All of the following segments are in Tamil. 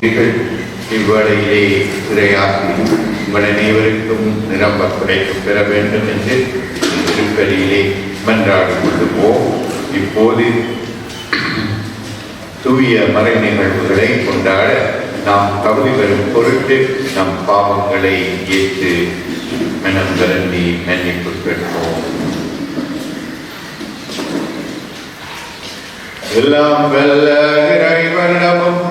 இவ்வேளையிலே இறையாசி உங்கள் அனைவருக்கும் நிரம்ப கிடைக்கப் பெற வேண்டும் என்று திருப்பலியிலே மன்றாடி கொள்ளுவோம். இப்போது தூய மறை நிகழ்வுகளை கொண்டாட நாம் தகுதி பெறும் பொருட்டு நம் பாவங்களை ஏற்று மனம் வருந்தி மன்னிப்பு பெற்றோம். எல்லாம் வல்ல இறைவனிடமும்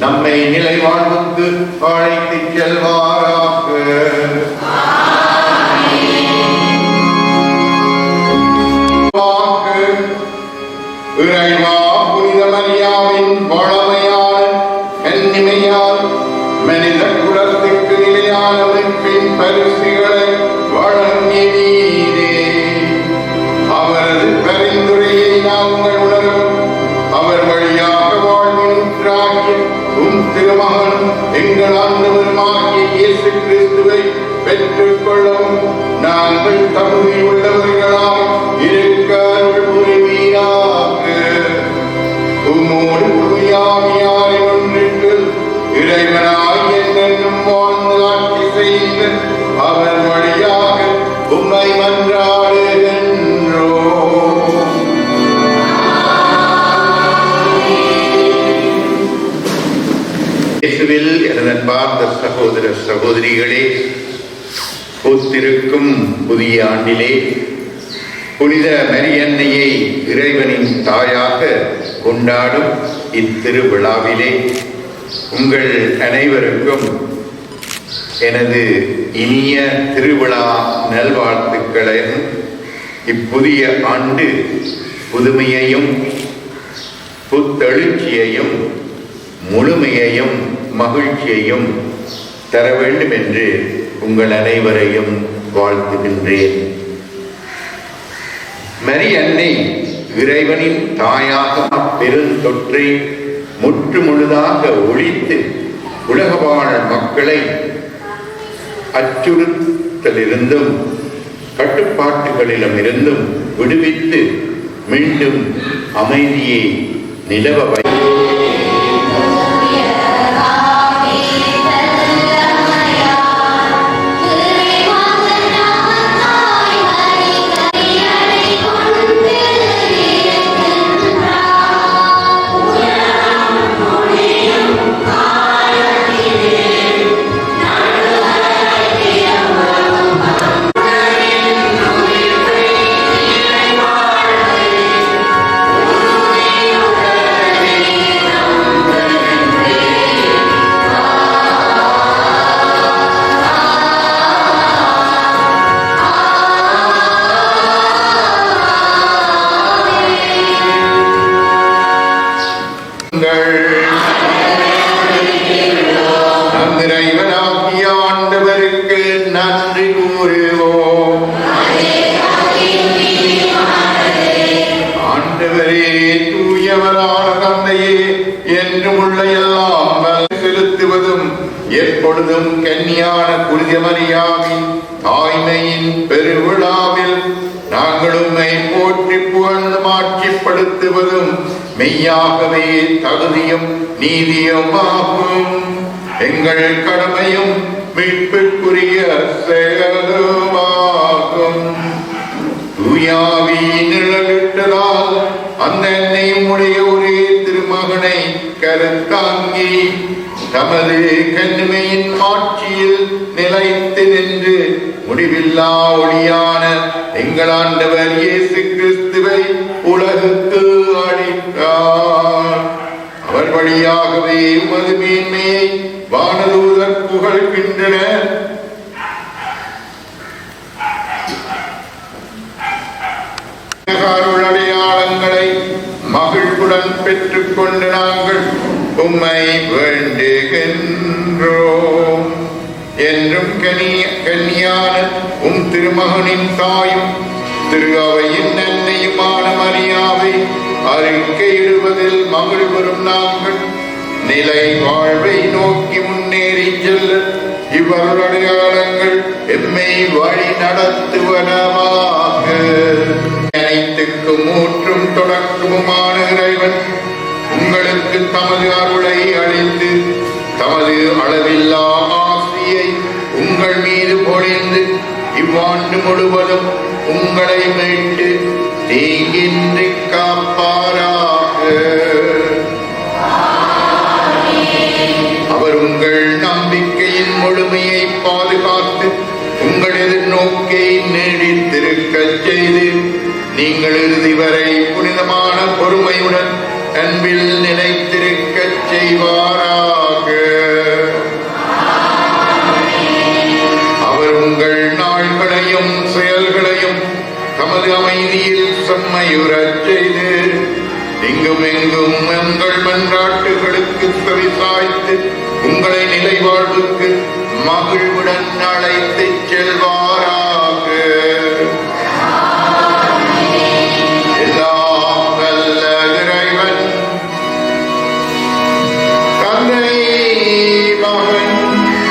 நம்மை நிலை வாழ்வுக்கு அழைத்துச் செல்வாராக. இறைவா, புனித மரியாவின் வளமையால் கன்னிமையால் மனித குலத்துக்கு நிலையான மீட்பின் பரிசுகளை வழங்கினீரே. அவரது பரிந்துரையை நாங்கள் உணரும் அவர் வழியாக வாழ்வின் திருமகன் எங்கள் ஆண்டவருமாகிய இயேசு கிறிஸ்துவை பெற்றுக் கொள்ளவும் நாங்கள் தகுதி உள்ளவர்களாய் இருக்க அருள் புரிவீராக. உம்மோடு தூயாவியாரின் ஒன்றிற்கு இறைவனாய் என்றென்றும் வாழ்ந்து ஆட்சி செய்து அவர் வழியாக உம்மை மன்றாடுகின்றோம். எனதன்பார்ந்த சகோதர சகோதரிகளே, பூத்திருக்கும் புதிய ஆண்டிலே புனித மரியன்னையை இறைவனின் தாயாக கொண்டாடும் இத்திருவிழாவிலே உங்கள் அனைவருக்கும் எனது இனிய திருவிழா நல்வாழ்த்துக்களையும் இப்புதிய ஆண்டு புதுமையையும் புத்தெழுச்சியையும் முழுமையையும் மகிழ்ச்சியையும் தர வேண்டும் என்று உங்கள் அனைவரையும் வாழ்த்துகின்றேன். மரியன்னை இறைவனின் தாயாக பெருந்தொற்றை முற்று முழுதாக ஒழித்து உலகவாழ் மக்களை அச்சுறுத்தலிருந்தும் கட்டுப்பாட்டுகளிலும் இருந்தும் விடுவித்து மீண்டும் அமைதியை நிலவ எப்பொழுதும் கன்னியான புனித மரியாவின் தாய்மையின் பெருவிழாவில் நாங்கள் உம்மை போற்றி புகழ்ந்து மாட்சிப்படுத்துவதும் மெய்யாகவே தகுதியும் நீதியும் ஆகும். எங்கள் கடமையும் மீட்புக்குரிய செயலுமாகும். தூயாவி நிழலிட்டதால் அந்த என்னையுடைய ஒரே திருமகனை கருத்தாங்கி தமது கண்மையின் ஆட்சியில் நிலைத்து நின்று முடிவில்லா ஒளியான எங்கள் ஆண்டவர் இயேசு கிறிஸ்துவை உலகுக்கு அளித்தார். அவர் வழியாகவே உமது மேன்மையை வானதூதர் புகழ்கின்றனர். அடையாளங்களை மகிழ்வுடன் பெற்றுக் கொண்டு நாங்கள் உம்மை வேண்டுகின்றோம். என்றும் கன்னியான திருமகனின் தாயும் திரு அவையின் அன்னையுமான மரியாவை அறிக்கையிடுவதில் மகிழ்வரும் நாங்கள் நிலை வாழ்வை நோக்கி முன்னேறி செல்ல இவ்வருடையாளங்கள் எம்மை வழி நடத்துவனமாக. அனைத்துக்கும் ஊற்றும் தொடக்கமுமான இறைவன் உங்களுக்கு தமது அருளை அளித்து தமது அளவில்லா ஆசியை உங்கள் மீது பொழிந்து இவ்வாண்டு முழுவதும் உங்களை மீட்டு தீங்கின்றி காப்பாராக. அவர் உங்கள் நம்பிக்கையின் முழுமையை பாதுகாத்து உங்கள் எதிர்நோக்கை நீடித்திருக்கச் செய்து நீங்கள் இறுதி வரை புனிதமான பொறுமையுடன் அன்பில் நிலைத்திருக்கச் செய்வாராக. அவர் உங்கள் நாள்களையும் செயல்களையும் தமது அமைதியில் செம்மையுறச் செய்து இங்கும் எங்கும் எங்கள் மன்றாட்டுகளுக்கு செவிசாய்த்து உங்களை நிலை வாழ்வுக்கு மகிழ்வுடன் அழைத்து செல்வாராக. எல்லாம் வல்ல இறைவன் தந்தை மகன்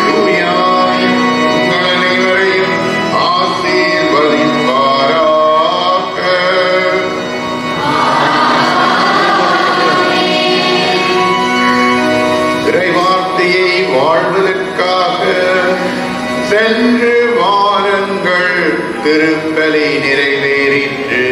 தூயாய் உங்கள் அனைவரையும் ஆசீர்வதிப்பாராக. இறைவார்த்தையை வாழ்வதற்காக சென்று வாருங்கள். திருப்பலி நிறைவேறிற்று.